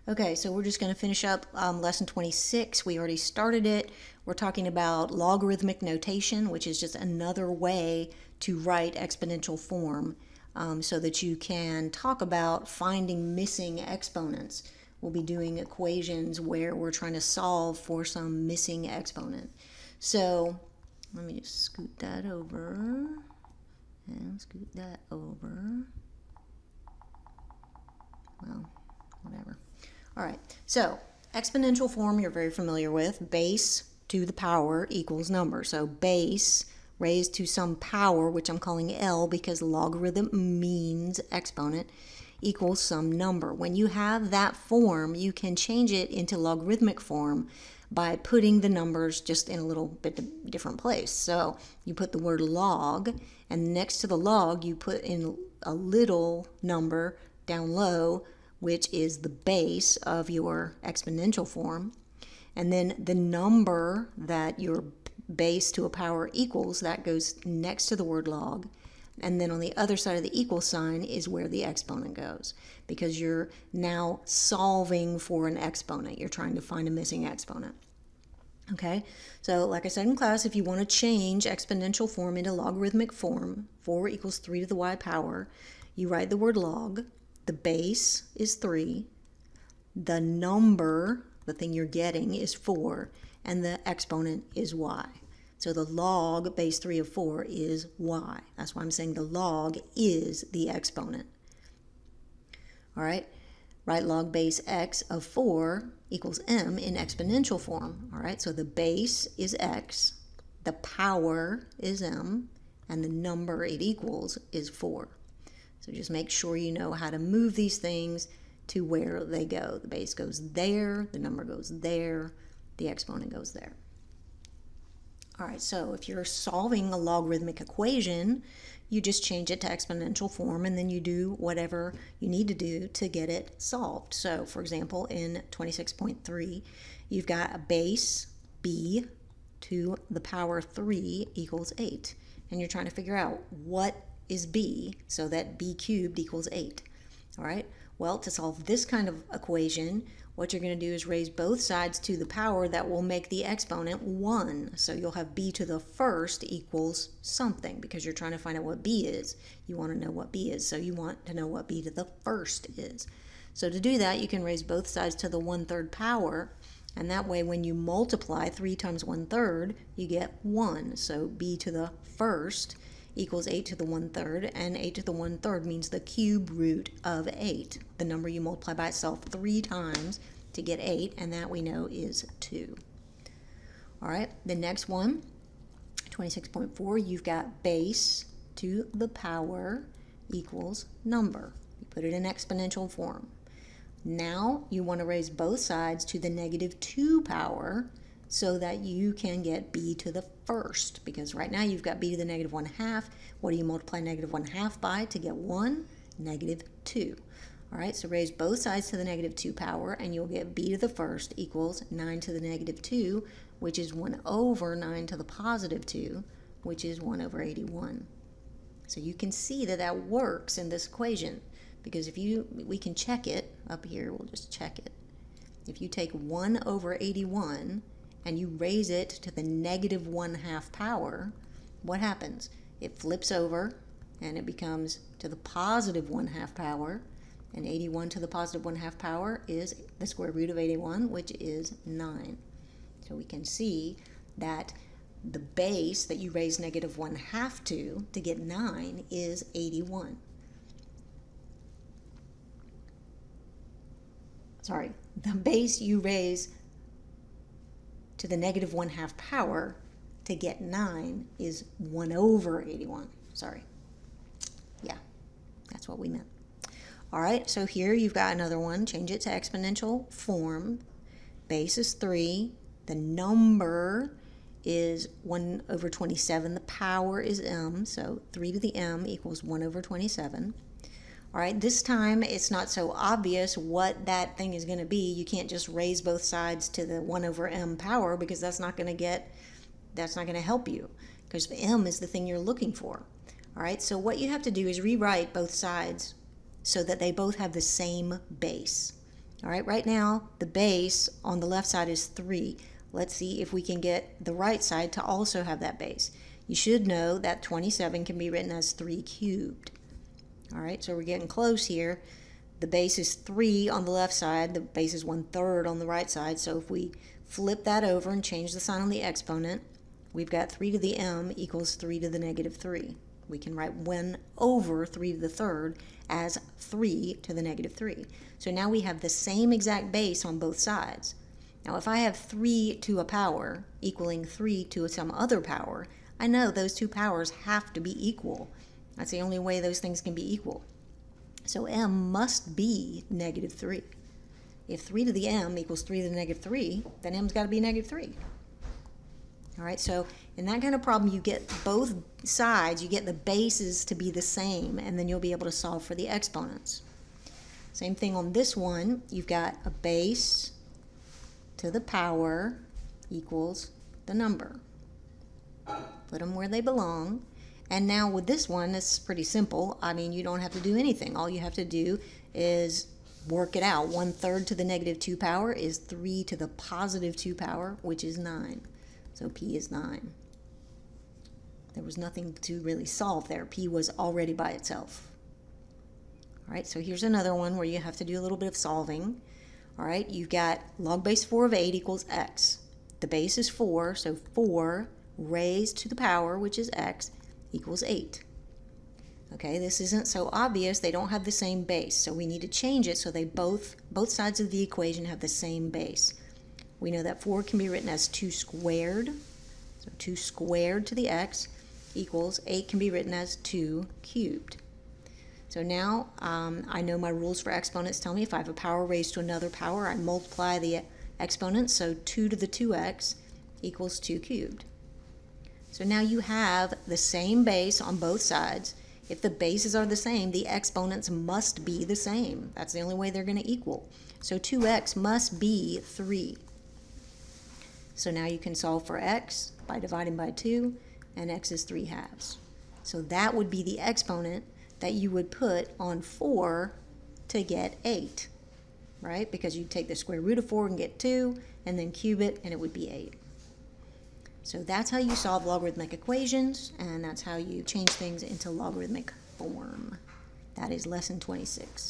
Okay, so we're just going to finish up lesson 26. We already started it. We're talking about logarithmic notation, which is just another way to write exponential form so that you can talk about finding missing exponents. We'll be doing equations where we're trying to solve for some missing exponent. So let me just scoot that over and scoot that over. Well, whatever. All right, so exponential form you're very familiar with. Base to the power equals number. So base raised to some power, which I'm calling L because logarithm means exponent, equals some number. When you have that form, you can change it into logarithmic form by putting the numbers just in a little bit different place. So you put the word log, and next to the log you put in a little number down low, which is the base of your exponential form. And then the number that your base to a power equals, that goes next to the word log. And then on the other side of the equal sign is where the exponent goes, because you're now solving for an exponent. You're trying to find a missing exponent. Okay, so like I said in class, if you want to change exponential form into logarithmic form, 4 equals 3 to the y power, you write the word log. The base is 3, the number, the thing you're getting, is 4, and the exponent is y. So the log base 3 of 4 is y. That's why I'm saying the log is the exponent. All right, write log base x of 4 equals m in exponential form. All right, so the base is x, the power is m, and the number it equals is 4. So just make sure you know how to move these things to where they go. The base goes there, the number goes there, the exponent goes there. All right, so if you're solving a logarithmic equation, you just change it to exponential form and then you do whatever you need to do to get it solved. So for example, in 26.3, you've got a base b to the power 3 equals 8. And you're trying to figure out what is b so that b cubed equals 8. All right, well, to solve this kind of equation, what you're going to do is raise both sides to the power that will make the exponent 1. So you'll have b to the first equals something, because you're trying to find out what b is. You want to know what b is, so you want to know what b to the first is. So to do that, you can raise both sides to the 1/3 power, and that way when you multiply 3 times 1/3, you get 1. So b to the first equals 8 to the 1/3, and 8 to the 1/3 means the cube root of 8, the number you multiply by itself 3 times to get 8, and that we know is 2. All right, the next one, 26.4, you've got base to the power equals number. You put it in exponential form. Now you want to raise both sides to the -2 power so that you can get b to the first, because right now you've got b to the -1/2. What do you multiply -1/2 by to get 1? -2. All right, so raise both sides to the -2 power, and you'll get b to the first equals 9 to the -2, which is 1 over 9 to the +2, which is 1 over 81. So you can see that that works in this equation, because we can check it up here. We'll just check it. If you take 1 over 81 and you raise it to the -1/2 power, what happens? It flips over and it becomes to the +1/2 power, and 81 to the +1/2 power is the square root of 81, which is 9. So we can see that the base that you raise -1/2 to get 9 is 81. Sorry, the base you raise to the -1/2 power to get 9 is 1 over 81. Sorry. Yeah, that's what we meant. All right, so here you've got another one. Change it to exponential form. Base is 3. The number is 1 over 27. The power is m, so 3 to the m equals 1 over 27. All right, this time it's not so obvious what that thing is going to be. You can't just raise both sides to the 1 over m power, because that's not going to help you, because m is the thing you're looking for. All right, so what you have to do is rewrite both sides so that they both have the same base. All right, right now the base on the left side is 3. Let's see if we can get the right side to also have that base. You should know that 27 can be written as 3 cubed. All right, so we're getting close here. The base is 3 on the left side. The base is 1/3 on the right side. So if we flip that over and change the sign on the exponent, we've got 3 to the m equals 3 to the negative 3. We can write 1 over 3 to the third as 3 to the negative 3. So now we have the same exact base on both sides. Now if I have 3 to a power equaling 3 to some other power, I know those two powers have to be equal. That's the only way those things can be equal. So m must be negative 3. If 3 to the m equals 3 to the negative 3, then m's got to be negative 3. All right, so in that kind of problem, you get both sides, you get the bases to be the same, and then you'll be able to solve for the exponents. Same thing on this one. You've got a base to the power equals the number. Put them where they belong. And now with this one, it's pretty simple. I mean, you don't have to do anything. All you have to do is work it out. 1/3 to the negative 2 power is 3 to the positive 2 power, which is 9. So P is 9. There was nothing to really solve there. P was already by itself. All right, so here's another one where you have to do a little bit of solving. All right, you've got log base 4 of 8 equals x. The base is 4, so 4 raised to the power, which is x, equals 8. Okay, this isn't so obvious. They don't have the same base, so we need to change it so they both sides of the equation have the same base. We know that 4 can be written as 2 squared, so 2 squared to the x equals 8 can be written as 2 cubed. So now I know my rules for exponents tell me if I have a power raised to another power, I multiply the exponents, so 2 to the 2x equals 2 cubed. So now you have the same base on both sides. If the bases are the same, the exponents must be the same. That's the only way they're going to equal. So 2x must be 3. So now you can solve for x by dividing by 2, and x is 3/2. So that would be the exponent that you would put on 4 to get 8, right? Because you take the square root of 4 and get 2, and then cube it, and it would be 8. So that's how you solve logarithmic equations, and that's how you change things into logarithmic form. That is lesson 26.